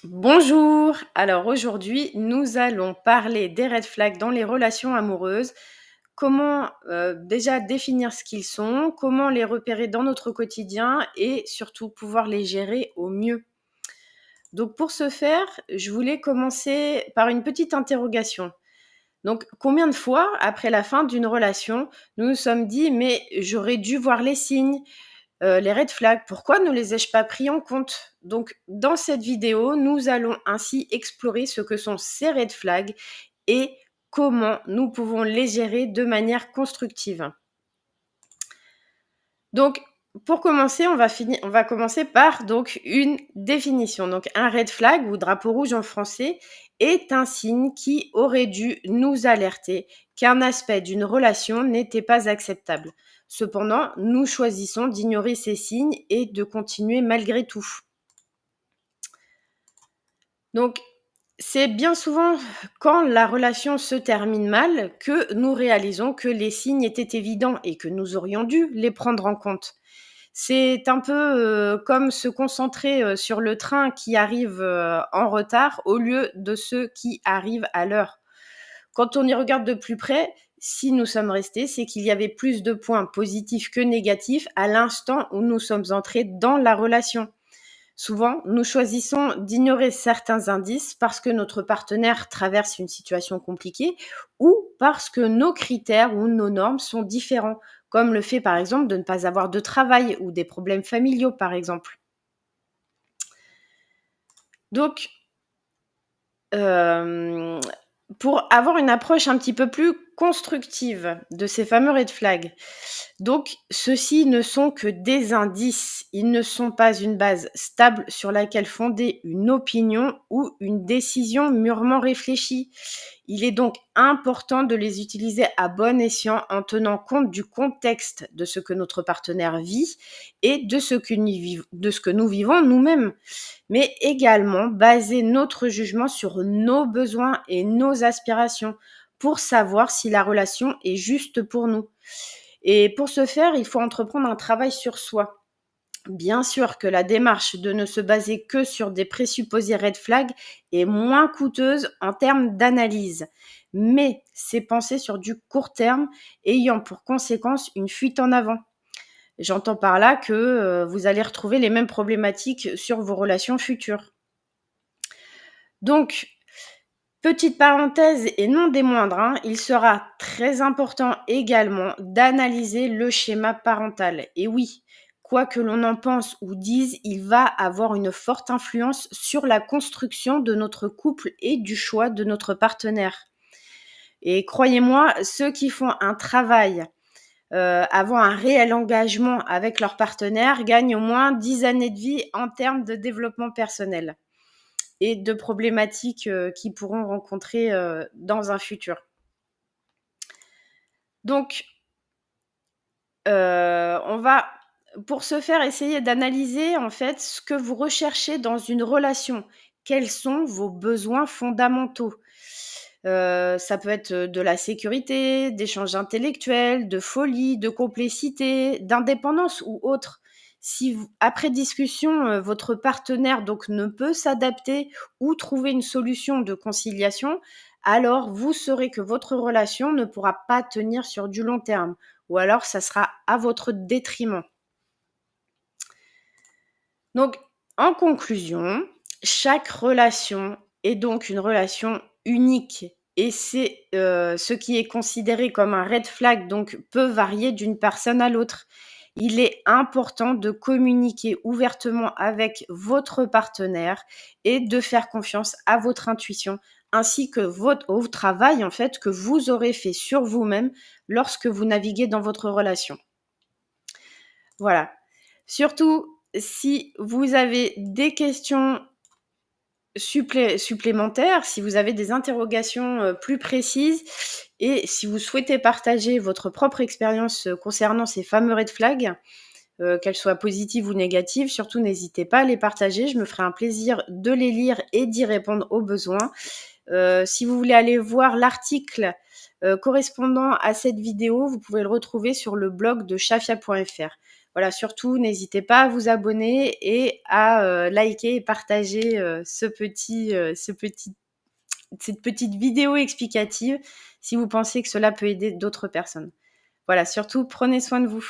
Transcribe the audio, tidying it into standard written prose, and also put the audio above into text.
Bonjour! Alors aujourd'hui, nous allons parler des red flags dans les relations amoureuses. Comment déjà définir ce qu'ils sont, comment les repérer dans notre quotidien et surtout pouvoir les gérer au mieux. Donc pour ce faire, je voulais commencer par une petite interrogation. Donc combien de fois, après la fin d'une relation, nous nous sommes dit mais j'aurais dû voir les signes, les red flags, pourquoi ne les ai-je pas pris en compte? Donc, dans cette vidéo, nous allons ainsi explorer ce que sont ces red flags et comment nous pouvons les gérer de manière constructive. Donc, pour commencer, on va commencer par donc une définition. Donc, un red flag ou drapeau rouge en français est un signe qui aurait dû nous alerter qu'un aspect d'une relation n'était pas acceptable. Cependant, nous choisissons d'ignorer ces signes et de continuer malgré tout. Donc, c'est bien souvent quand la relation se termine mal que nous réalisons que les signes étaient évidents et que nous aurions dû les prendre en compte. C'est un peu, comme se concentrer, sur le train qui arrive, en retard au lieu de ceux qui arrivent à l'heure. Quand on y regarde de plus près, si nous sommes restés, c'est qu'il y avait plus de points positifs que négatifs à l'instant où nous sommes entrés dans la relation. Souvent, nous choisissons d'ignorer certains indices parce que notre partenaire traverse une situation compliquée ou parce que nos critères ou nos normes sont différents, comme le fait par exemple de ne pas avoir de travail ou des problèmes familiaux par exemple. Donc, hem, pour avoir une approche un petit peu plus constructive de ces fameux red flags, donc ceux-ci ne sont que des indices, ils ne sont pas une base stable sur laquelle fonder une opinion ou une décision mûrement réfléchie. Il est donc important de les utiliser à bon escient en tenant compte du contexte de ce que notre partenaire vit et de ce que nous vivons nous-mêmes, mais également baser notre jugement sur nos besoins et nos aspirations pour savoir si la relation est juste pour nous. Et pour ce faire, il faut entreprendre un travail sur soi. Bien sûr que la démarche de ne se baser que sur des présupposés red flags est moins coûteuse en termes d'analyse, mais c'est penser sur du court terme ayant pour conséquence une fuite en avant. J'entends par là que vous allez retrouver les mêmes problématiques sur vos relations futures. Donc, petite parenthèse et non des moindres, hein, il sera très important également d'analyser le schéma parental. Et oui, quoi que l'on en pense ou dise, il va avoir une forte influence sur la construction de notre couple et du choix de notre partenaire. Et croyez-moi, ceux qui font un travail avant un réel engagement avec leur partenaire gagnent au moins 10 années de vie en termes de développement personnel et de problématiques qu'ils pourront rencontrer dans un futur. Donc, on va, pour ce faire, essayer d'analyser en fait ce que vous recherchez dans une relation. Quels sont vos besoins fondamentaux? Ça peut être de la sécurité, d'échanges intellectuels, de folie, de complicité, d'indépendance ou autre. Si vous après discussion, votre partenaire donc ne peut s'adapter ou trouver une solution de conciliation, alors vous saurez que votre relation ne pourra pas tenir sur du long terme ou alors ça sera à votre détriment. Donc en conclusion, chaque relation est donc une relation unique et c'est, ce qui est considéré comme un red flag donc peut varier d'une personne à l'autre. Il est important de communiquer ouvertement avec votre partenaire et de faire confiance à votre intuition ainsi que votre au travail en fait que vous aurez fait sur vous-même lorsque vous naviguez dans votre relation. Voilà. Surtout si vous avez des questions supplémentaires, si vous avez des interrogations, plus précises et si vous souhaitez partager votre propre expérience, concernant ces fameux red flags, qu'elles soient positives ou négatives, surtout n'hésitez pas à les partager. Je me ferai un plaisir de les lire et d'y répondre au besoin. Si vous voulez aller voir l'article, correspondant à cette vidéo, vous pouvez le retrouver sur le blog de shafia.fr. Voilà, surtout n'hésitez pas à vous abonner et à, liker et partager, cette petite vidéo explicative si vous pensez que cela peut aider d'autres personnes. Voilà, surtout prenez soin de vous.